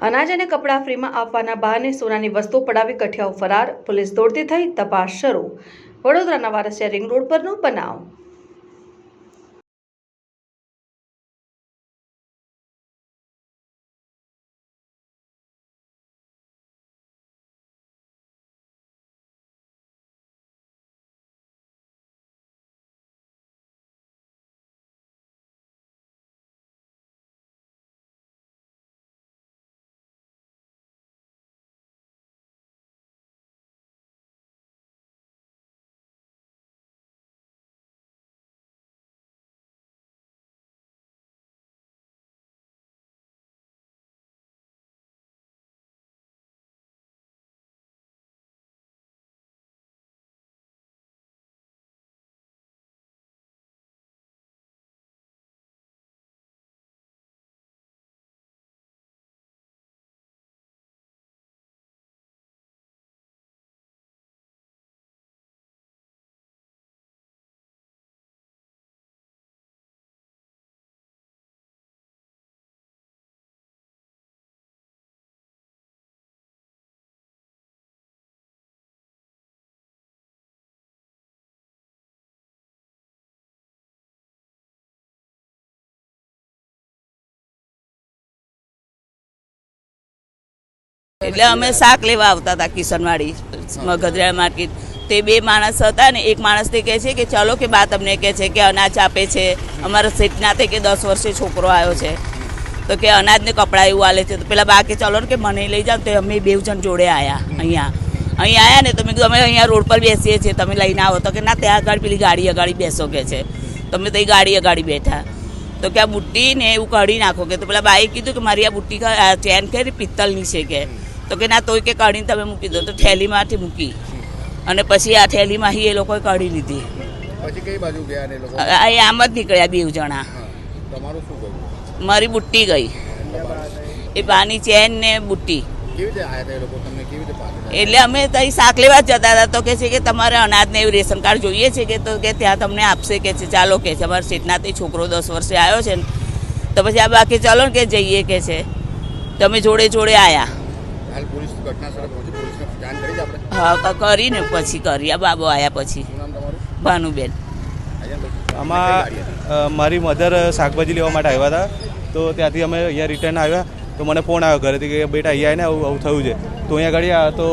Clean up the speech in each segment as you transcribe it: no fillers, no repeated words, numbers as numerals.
અનાજ અને કપડાં ફ્રીમાં આપવાના બહાને સોનાની વસ્તુઓ પડાવી કઠિયાઓ ફરાર, પોલીસ દોડતી થઈ, તપાસ શરૂ। વડોદરાના વારસિયા રિંગ રોડ પરનો બનાવ। એટલે અમે શાક લેવા આવતા હતા કિશનવાડી મગધરા માર્કેટ। તે બે માણસ હતા ને, એક માણસ તે કહે છે કે ચલો કે બા તમને કહે છે કે અનાજ આપે છે અમારા શેઠના તે કે 10 વર્ષે છોકરો આવ્યો છે તો કે અનાજ ને કપડાં એવું આલે છે। તો પેલા બા કે ચલો ને કે મને લઈ જાઓ। તો અમે બે જણ જોડે આવ્યા અહીં આવ્યા ને તો મેં કીધું અમે અહીંયા રોડ પર બેસીએ છીએ, તમે લઈને આવો। તો કે ના, ત્યાં આગળ પેલી ગાડી અગાડી બેસો કે છે। તમે તો એ ગાડી અગાડી બેઠા તો કે આ બુટ્ટી ને એવું કાઢી નાખો કે। તો પેલા બાએ કીધું કે મારી આ બુટ્ટી ચેન કે પિત્તલની છે કે। તો કે ના, તોય કે કાઢીને તમે મૂકી દો। તો થેલીમાંથી મૂકી અને પછી આ થેલીમાંથી એ લોકોએ કાઢી લીધી। પછી કઈ બાજુ ગયા ને લોકો? આમ જ નીકળ્યા બે જણા। તમારું શું ગયું? મારી બુટ્ટી ગઈ, એ બાની ચેન ને બુટ્ટી। કેવી રીતે આયા હતા એ લોકો? તમને કેવી રીતે પાછા? એટલે અમે ત્યાં શાક લેવા જતા હતા તો કે છે કે તમારે અનાજ ને એવું રેશન કાર્ડ જોઈએ છે કે? તો કે ત્યાં તમને આપશે કે છે। ચાલો કે છે, અમારા શેઠના તે છોકરો 10 વર્ષે આવ્યો છે ને તો પછી આ બાકી ચાલો ને કે જઈએ કે છે। તમે જોડે જોડે આવ્યા। હાલ પોલીસ ઘટના સ્થળે પહોંચી, પોલીસને જાણ કરી આપણે? હા, કરીને પછી કરી આ બાબો આવ્યા પછી। શું નામ તમારું? ભાનુબેન। આમાં મારી મધર શાકભાજી લેવા માટે આવ્યા હતા તો ત્યાંથી અમે અહીંયા રિટર્ન આવ્યા તો મને ફોન આવ્યો ઘરેથી કે બેટા અહીંયા આવીને આવું થયું છે। તો અહીંયા આગળ આવ્યા તો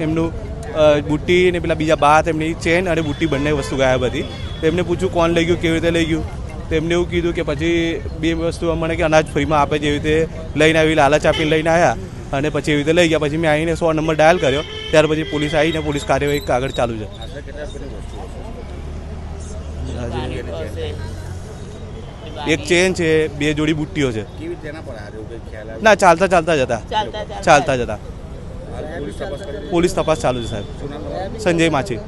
એમનું બુટ્ટી ને પેલા બીજા બાત એમની ચેન અને બુટ્ટી બંને વસ્તુ ગાયબ હતી। તો એમને પૂછ્યું કોણ લઈ ગયું, કેવી રીતે લઈ ગયું। તો એમને એવું કીધું કે પછી બે વસ્તુ મને કે અનાજ ફ્રીમાં આપે જેવી રીતે લઈને આવી, લાલચ આપીને લઈને આવ્યા અને પછી એવી રીતે લઈ ગયા। પછી મેં આવીને 100 નંબર ડાયલ કર્યો, ત્યાર પછી પોલીસ આવીને પોલીસ કાર્યવાહી આગળ ચાલુ છે। એક ચેન છે, 2 જોડી બુટ્ટીઓ છે। કેવી તેના પર આવ્યો કઈ ખ્યાલ આવ્યો? ના, ચાલતા જતા। પોલીસ તપાસ ચાલુ છે સાહેબ। શું નામ તમારું? સંજય માછી।